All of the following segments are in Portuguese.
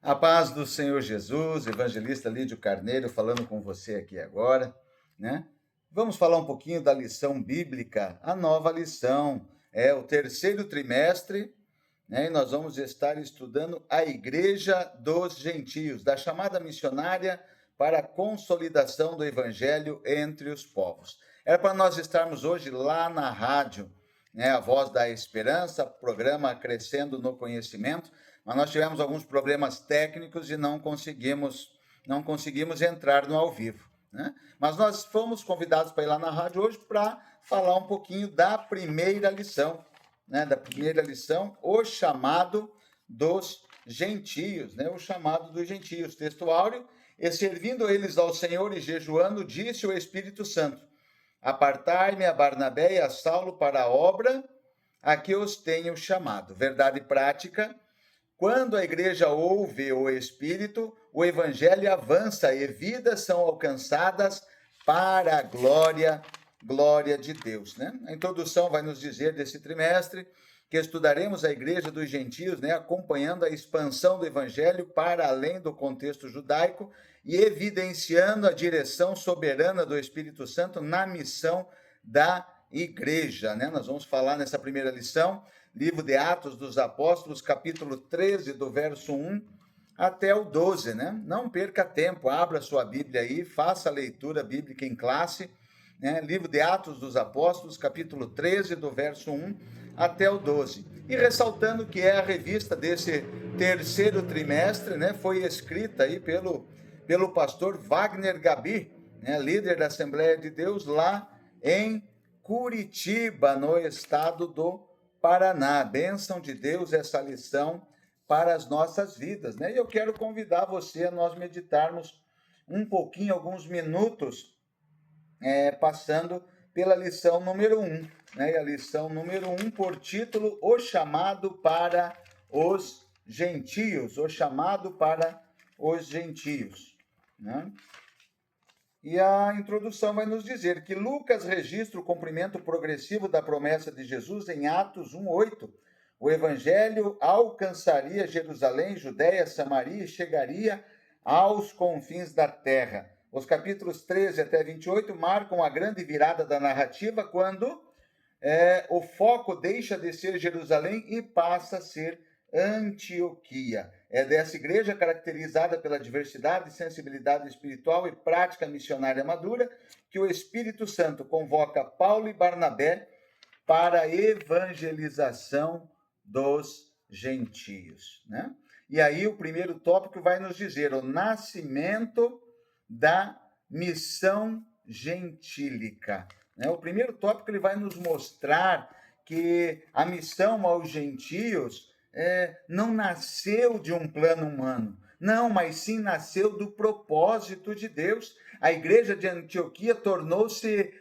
A paz do Senhor Jesus, evangelista Lídio Carneiro, falando com você aqui agora, né? Vamos falar um pouquinho da lição bíblica, a nova lição. É o terceiro trimestre, né? E nós vamos estar estudando a Igreja dos Gentios, da chamada missionária para a consolidação do evangelho entre os povos. Era para nós estarmos hoje lá na rádio, né? A Voz da Esperança, programa Crescendo no Conhecimento, mas nós tivemos alguns problemas técnicos e não conseguimos entrar no ao vivo, né? Mas nós fomos convidados para ir lá na rádio hoje para falar um pouquinho da primeira lição, né? Da primeira lição, o chamado dos gentios, né? O chamado dos gentios. Texto áureo: e servindo eles ao Senhor e jejuando, disse o Espírito Santo: apartai-me a Barnabé e a Saulo para a obra a que os tenho chamado. Verdade prática: quando a igreja ouve o Espírito, o evangelho avança e vidas são alcançadas para a glória de Deus, né? A introdução vai nos dizer desse trimestre que estudaremos a igreja dos gentios, né, acompanhando a expansão do evangelho para além do contexto judaico e evidenciando a direção soberana do Espírito Santo na missão da igreja, né? Nós vamos falar nessa primeira lição, livro de Atos dos Apóstolos, capítulo 13, do verso 1 até o 12, né? Não perca tempo, abra sua Bíblia aí, faça a leitura bíblica em classe, né? Livro de Atos dos Apóstolos, capítulo 13, do verso 1 até o 12. E ressaltando que é a revista desse terceiro trimestre, né? Foi escrita aí pelo pastor Wagner Gabi, né? Líder da Assembleia de Deus lá em Curitiba, no estado do Paraná. Bênção de Deus essa lição para as nossas vidas, né? E eu quero convidar você a nós meditarmos um pouquinho, alguns minutos, passando pela lição número 1, né? E a lição número 1 por título: o chamado para os gentios, o chamado para os gentios, né? E a introdução vai nos dizer que Lucas registra o cumprimento progressivo da promessa de Jesus em Atos 1:8. O evangelho alcançaria Jerusalém, Judéia, Samaria e chegaria aos confins da terra. Os capítulos 13 até 28 marcam a grande virada da narrativa, quando o foco deixa de ser Jerusalém e passa a ser Antioquia. É dessa igreja, caracterizada pela diversidade, sensibilidade espiritual e prática missionária madura, que o Espírito Santo convoca Paulo e Barnabé para a evangelização dos gentios, né? E aí o primeiro tópico vai nos dizer o nascimento da missão gentílica, né? O primeiro tópico ele vai nos mostrar que a missão aos gentios não nasceu de um plano humano, não, mas sim nasceu do propósito de Deus. A igreja de Antioquia tornou-se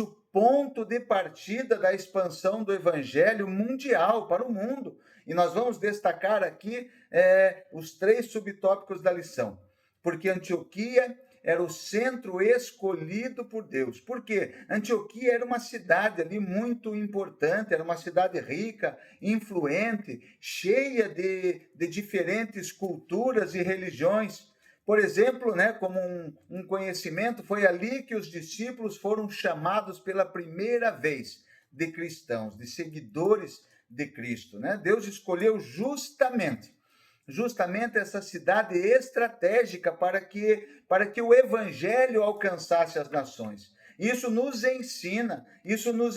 o ponto de partida da expansão do evangelho mundial para o mundo. E nós vamos destacar aqui os 3 subtópicos da lição. Porque Antioquia era o centro escolhido por Deus. Por quê? Antioquia era uma cidade ali muito importante, era uma cidade rica, influente, cheia de diferentes culturas e religiões. Por exemplo, né, como um conhecimento, foi ali que os discípulos foram chamados pela primeira vez de cristãos, de seguidores de Cristo, né? Deus escolheu justamente essa cidade estratégica para que o evangelho alcançasse as nações. Isso nos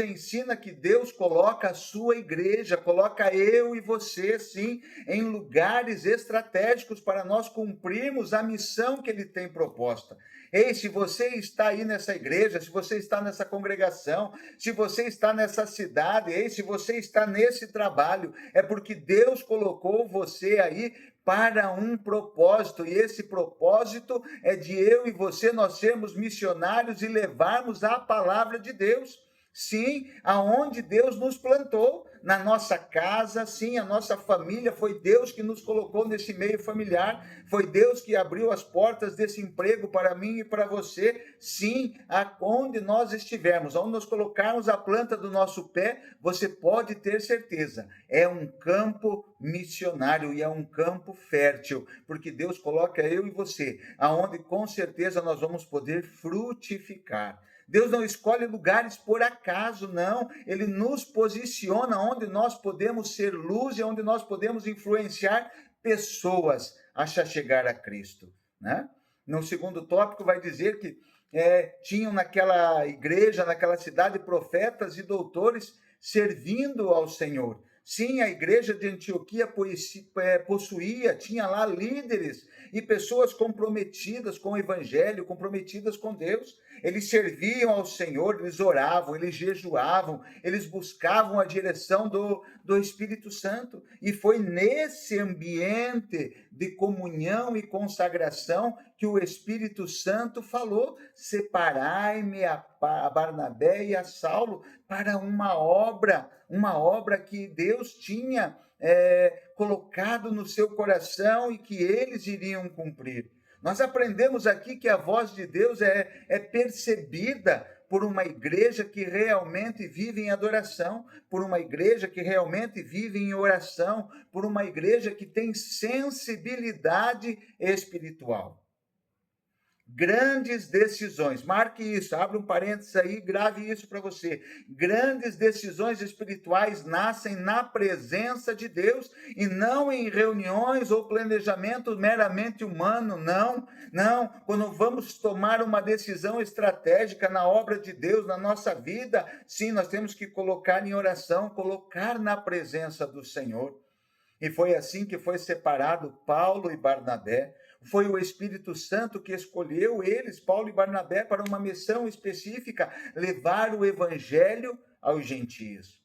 ensina que Deus coloca a sua igreja, coloca eu e você, sim, em lugares estratégicos para nós cumprirmos a missão que Ele tem proposta. Ei, se você está aí nessa igreja, se você está nessa congregação, se você está nessa cidade, ei, se você está nesse trabalho, é porque Deus colocou você aí para um propósito, e esse propósito é de eu e você nós sermos missionários e levarmos a palavra de Deus. Sim, aonde Deus nos plantou, na nossa casa, sim, a nossa família, foi Deus que nos colocou nesse meio familiar, foi Deus que abriu as portas desse emprego para mim e para você, sim, aonde nós estivermos, onde nós colocarmos a planta do nosso pé, você pode ter certeza, é um campo missionário e é um campo fértil, porque Deus coloca eu e você, aonde com certeza nós vamos poder frutificar. Deus não escolhe lugares por acaso, não. Ele nos posiciona onde nós podemos ser luz e onde nós podemos influenciar pessoas a chegar a Cristo, né? No segundo tópico vai dizer que tinham naquela igreja, naquela cidade, profetas e doutores servindo ao Senhor. Sim, a igreja de Antioquia possuía, tinha lá líderes e pessoas comprometidas com o evangelho, comprometidas com Deus. Eles serviam ao Senhor, eles oravam, eles jejuavam, eles buscavam a direção do Espírito Santo. E foi nesse ambiente de comunhão e consagração que o Espírito Santo falou: separai-me a Barnabé e a Saulo para uma obra que Deus tinha colocado no seu coração e que eles iriam cumprir. Nós aprendemos aqui que a voz de Deus é percebida por uma igreja que realmente vive em adoração, por uma igreja que realmente vive em oração, por uma igreja que tem sensibilidade espiritual. Grandes decisões, marque isso, abre um parênteses aí, grave isso para você. Grandes decisões espirituais nascem na presença de Deus e não em reuniões ou planejamento meramente humano, não. Quando vamos tomar uma decisão estratégica na obra de Deus, na nossa vida, sim, nós temos que colocar em oração, colocar na presença do Senhor. E foi assim que foi separado Paulo e Barnabé. Foi o Espírito Santo que escolheu eles, Paulo e Barnabé, para uma missão específica, levar o evangelho aos gentios.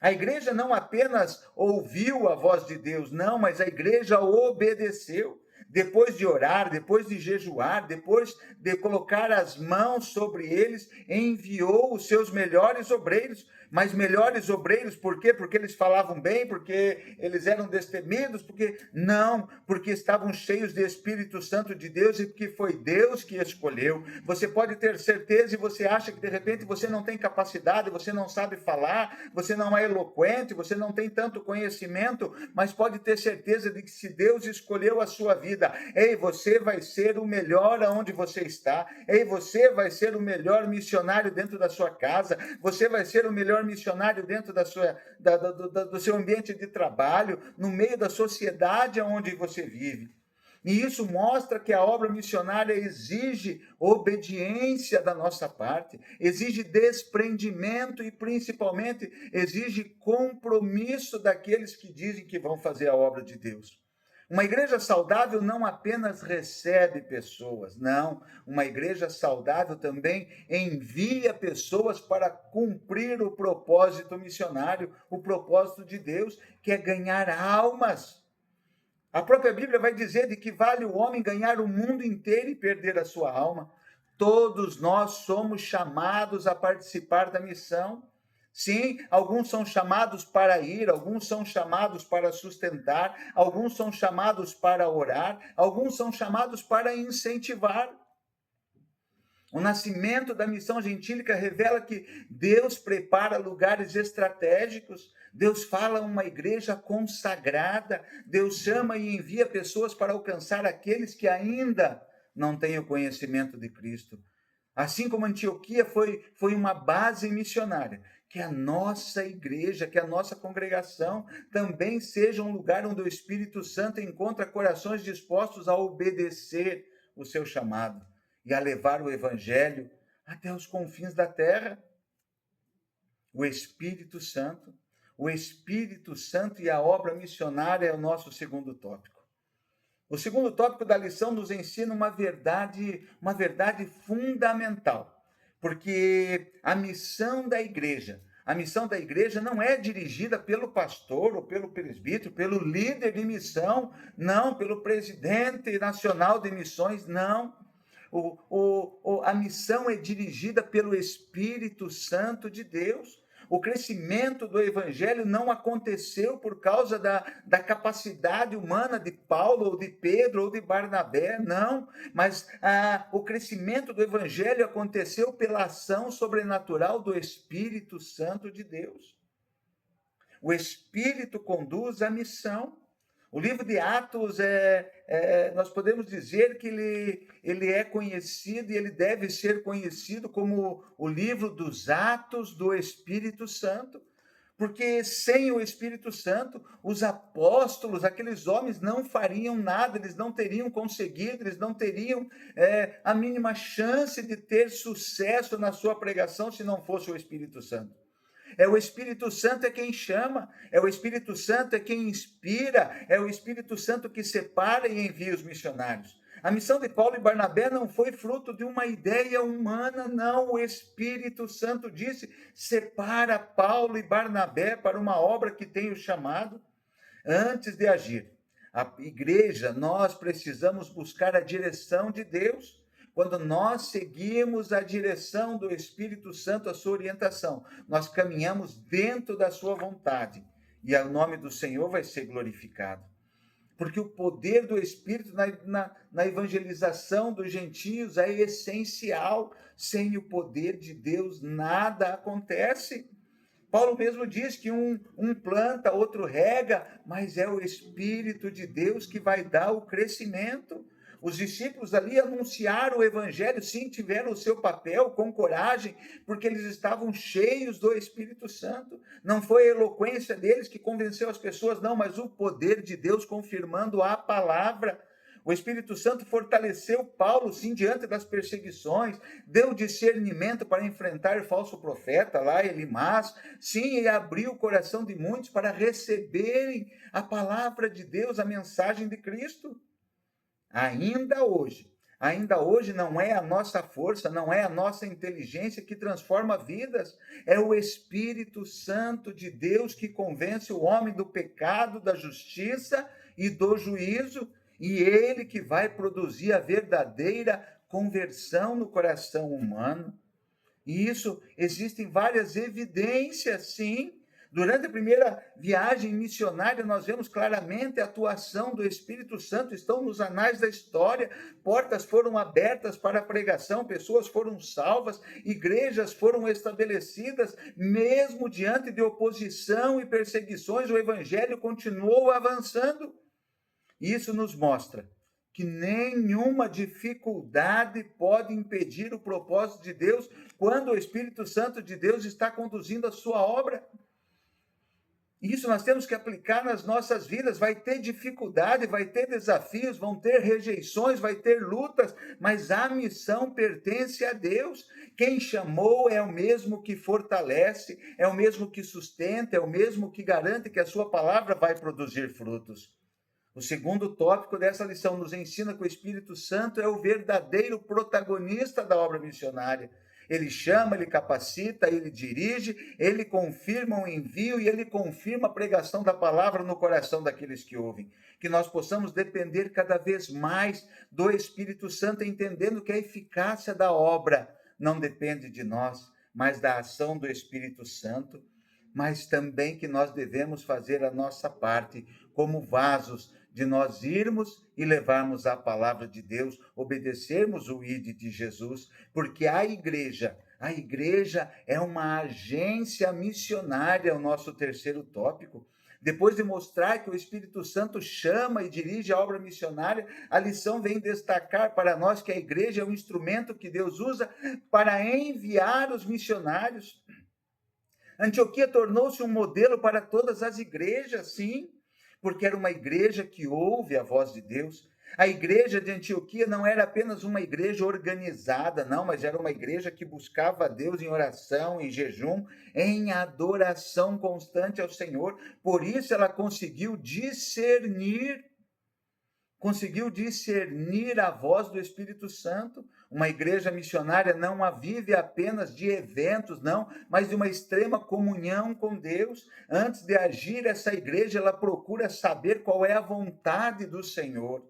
A igreja não apenas ouviu a voz de Deus, não, mas a igreja obedeceu. Depois de orar, depois de jejuar, depois de colocar as mãos sobre eles, enviou os seus melhores obreiros. Mas melhores obreiros, por quê? Porque eles falavam bem, porque eles eram destemidos, porque estavam cheios de Espírito Santo de Deus e porque foi Deus que escolheu. Você pode ter certeza e você acha que de repente você não tem capacidade, você não sabe falar, você não é eloquente, você não tem tanto conhecimento, mas pode ter certeza de que se Deus escolheu a sua vida, você vai ser o melhor aonde você está, você vai ser o melhor missionário dentro da sua casa, você vai ser o melhor missionário dentro do seu ambiente de trabalho, no meio da sociedade onde você vive. E isso mostra que a obra missionária exige obediência da nossa parte, exige desprendimento e, principalmente, exige compromisso daqueles que dizem que vão fazer a obra de Deus. Uma igreja saudável não apenas recebe pessoas, não. Uma igreja saudável também envia pessoas para cumprir o propósito missionário, o propósito de Deus, que é ganhar almas. A própria Bíblia vai dizer de que vale o homem ganhar o mundo inteiro e perder a sua alma. Todos nós somos chamados a participar da missão. Sim, alguns são chamados para ir, alguns são chamados para sustentar, alguns são chamados para orar, alguns são chamados para incentivar. O nascimento da missão gentílica revela que Deus prepara lugares estratégicos, Deus fala uma igreja consagrada, Deus chama e envia pessoas para alcançar aqueles que ainda não têm o conhecimento de Cristo. Assim como Antioquia foi uma base missionária, que a nossa igreja, que a nossa congregação também seja um lugar onde o Espírito Santo encontra corações dispostos a obedecer o seu chamado e a levar o evangelho até os confins da terra. O Espírito Santo e a obra missionária é o nosso segundo tópico. O segundo tópico da lição nos ensina uma verdade fundamental, porque a missão da igreja não é dirigida pelo pastor ou pelo presbítero, pelo líder de missão, não, pelo presidente nacional de missões, não. A missão é dirigida pelo Espírito Santo de Deus. O crescimento do evangelho não aconteceu por causa da capacidade humana de Paulo, ou de Pedro, ou de Barnabé, não. Mas o crescimento do evangelho aconteceu pela ação sobrenatural do Espírito Santo de Deus. O Espírito conduz a missão. O livro de Atos, nós podemos dizer que ele é conhecido e ele deve ser conhecido como o livro dos Atos do Espírito Santo, porque sem o Espírito Santo, os apóstolos, aqueles homens não fariam nada, eles não teriam conseguido, eles não teriam a mínima chance de ter sucesso na sua pregação se não fosse o Espírito Santo. É o Espírito Santo é quem chama, é o Espírito Santo é quem inspira, é o Espírito Santo que separa e envia os missionários. A missão de Paulo e Barnabé não foi fruto de uma ideia humana, não. O Espírito Santo disse: separa Paulo e Barnabé para uma obra que tenho chamado. Antes de agir, a igreja, nós precisamos buscar a direção de Deus. Quando nós seguimos a direção do Espírito Santo, a sua orientação, nós caminhamos dentro da sua vontade e o nome do Senhor vai ser glorificado. Porque o poder do Espírito na evangelização dos gentios é essencial. Sem o poder de Deus, nada acontece. Paulo mesmo diz que um planta, outro rega, mas é o Espírito de Deus que vai dar o crescimento. Os discípulos ali anunciaram o evangelho, sim, tiveram o seu papel com coragem, porque eles estavam cheios do Espírito Santo. Não foi a eloquência deles que convenceu as pessoas, não, mas o poder de Deus confirmando a palavra. O Espírito Santo fortaleceu Paulo, sim, diante das perseguições, deu discernimento para enfrentar falso profeta lá, Elimas, sim, e abriu o coração de muitos para receberem a palavra de Deus, a mensagem de Cristo. Ainda hoje não é a nossa força, não é a nossa inteligência que transforma vidas, é o Espírito Santo de Deus que convence o homem do pecado, da justiça e do juízo, e ele que vai produzir a verdadeira conversão no coração humano. E isso, existem várias evidências, sim. Durante a primeira viagem missionária, nós vemos claramente a atuação do Espírito Santo, estão nos anais da história, portas foram abertas para a pregação, pessoas foram salvas, igrejas foram estabelecidas, mesmo diante de oposição e perseguições, o Evangelho continuou avançando. Isso nos mostra que nenhuma dificuldade pode impedir o propósito de Deus quando o Espírito Santo de Deus está conduzindo a sua obra. Isso nós temos que aplicar nas nossas vidas. Vai ter dificuldade, vai ter desafios, vão ter rejeições, vai ter lutas, mas a missão pertence a Deus. Quem chamou é o mesmo que fortalece, é o mesmo que sustenta, é o mesmo que garante que a sua palavra vai produzir frutos. O segundo tópico dessa lição nos ensina que o Espírito Santo é o verdadeiro protagonista da obra missionária. Ele chama, ele capacita, ele dirige, ele confirma o envio e ele confirma a pregação da palavra no coração daqueles que ouvem. Que nós possamos depender cada vez mais do Espírito Santo, entendendo que a eficácia da obra não depende de nós, mas da ação do Espírito Santo, mas também que nós devemos fazer a nossa parte como vasos, de nós irmos e levarmos a palavra de Deus, obedecermos o ID de Jesus, porque a igreja é uma agência missionária, é o nosso terceiro tópico. Depois de mostrar que o Espírito Santo chama e dirige a obra missionária, a lição vem destacar para nós que a igreja é um instrumento que Deus usa para enviar os missionários. Antioquia tornou-se um modelo para todas as igrejas, sim, porque era uma igreja que ouve a voz de Deus. A igreja de Antioquia não era apenas uma igreja organizada, não, mas era uma igreja que buscava a Deus em oração, em jejum, em adoração constante ao Senhor. Por isso ela conseguiu discernir a voz do Espírito Santo. Uma igreja missionária não a vive apenas de eventos, não, mas de uma extrema comunhão com Deus. Antes de agir, essa igreja, ela procura saber qual é a vontade do Senhor.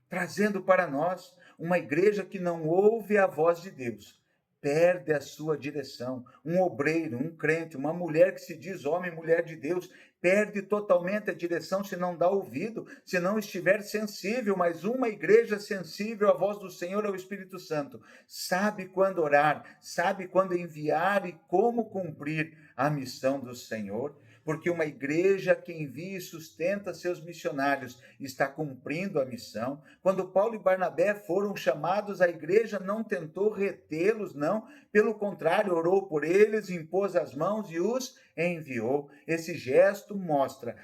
trazendo para nós uma igreja que não ouve a voz de Deus, perde a sua direção. Um obreiro, um crente, uma mulher que se diz homem e mulher de Deus, perde totalmente a direção se não dá ouvido, se não estiver sensível. Mas uma igreja sensível à voz do Senhor, ao Espírito Santo, sabe quando orar, sabe quando enviar e como cumprir a missão do Senhor. Porque uma igreja que envia e sustenta seus missionários está cumprindo a missão. Quando Paulo e Barnabé foram chamados, a igreja não tentou retê-los, não. Pelo contrário, orou por eles, impôs as mãos e os enviou. Esse gesto mostra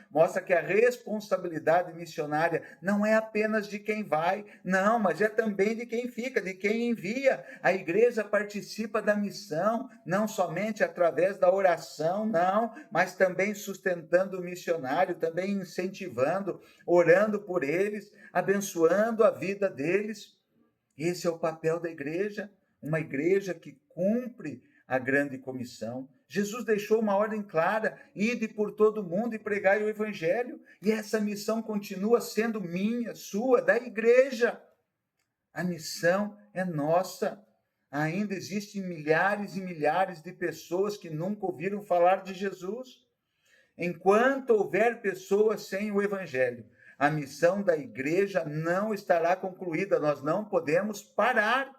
que a responsabilidade missionária não é apenas de quem vai, não, mas é também de quem fica, de quem envia. A igreja participa da missão, não somente através da oração, não, mas também sustentando o missionário, também incentivando, orando por eles, abençoando a vida deles. Esse é o papel da igreja, uma igreja que cumpre a grande comissão. Jesus deixou uma ordem clara: ide por todo mundo e pregai o evangelho. E essa missão continua sendo minha, sua, da igreja. A missão é nossa. Ainda existem milhares e milhares de pessoas que nunca ouviram falar de Jesus. Enquanto houver pessoas sem o evangelho, a missão da igreja não estará concluída. Nós não podemos parar.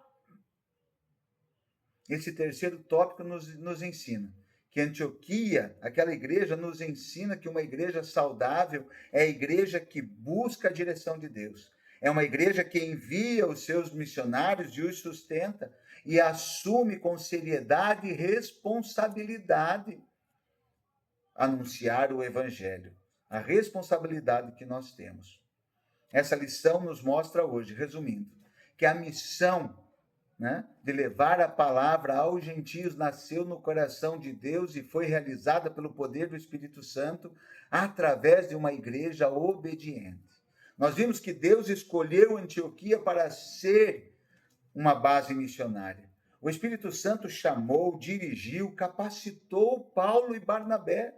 Esse terceiro tópico nos ensina que Antioquia, aquela igreja, nos ensina que uma igreja saudável é a igreja que busca a direção de Deus. É uma igreja que envia os seus missionários e os sustenta e assume com seriedade e responsabilidade anunciar o evangelho. A responsabilidade que nós temos. Essa lição nos mostra hoje, resumindo, que a missão de levar a palavra aos gentios nasceu no coração de Deus e foi realizada pelo poder do Espírito Santo através de uma igreja obediente. Nós vimos que Deus escolheu Antioquia para ser uma base missionária. O Espírito Santo chamou, dirigiu, capacitou Paulo e Barnabé.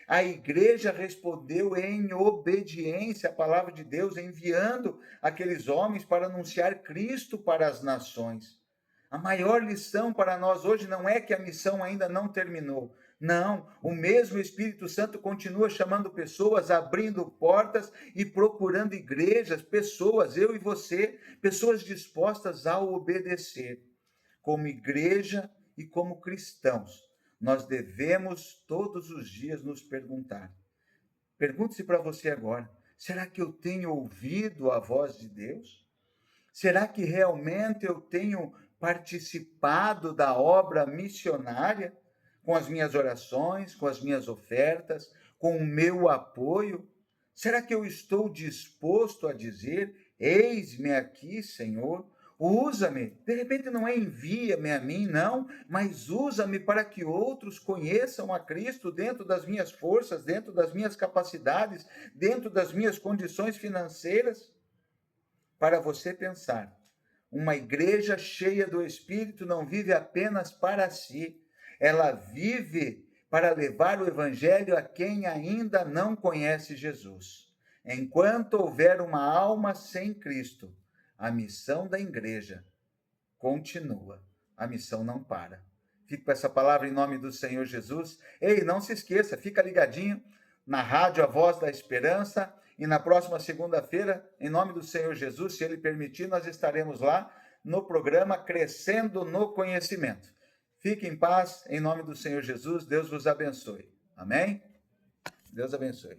A igreja respondeu em obediência à palavra de Deus, enviando aqueles homens para anunciar Cristo para as nações. A maior lição para nós hoje não é que a missão ainda não terminou. Não, o mesmo Espírito Santo continua chamando pessoas, abrindo portas e procurando igrejas, pessoas, eu e você, pessoas dispostas a obedecer. Como igreja e como cristãos, nós devemos todos os dias nos perguntar. Pergunte-se para você agora: será que eu tenho ouvido a voz de Deus? Será que realmente eu tenho participado da obra missionária com as minhas orações, com as minhas ofertas, com o meu apoio? Será que eu estou disposto a dizer: eis-me aqui, Senhor, usa-me? De repente não é envia-me a mim, não, mas usa-me para que outros conheçam a Cristo dentro das minhas forças, dentro das minhas capacidades, dentro das minhas condições financeiras. Para você pensar, uma igreja cheia do Espírito não vive apenas para si, ela vive para levar o evangelho a quem ainda não conhece Jesus. Enquanto houver uma alma sem Cristo, a missão da igreja continua, a missão não para. Fico com essa palavra em nome do Senhor Jesus. Ei, não se esqueça, fica ligadinho na rádio A Voz da Esperança, e na próxima segunda-feira, em nome do Senhor Jesus, se Ele permitir, nós estaremos lá no programa Crescendo no Conhecimento. Fique em paz, em nome do Senhor Jesus, Deus vos abençoe. Amém? Deus abençoe.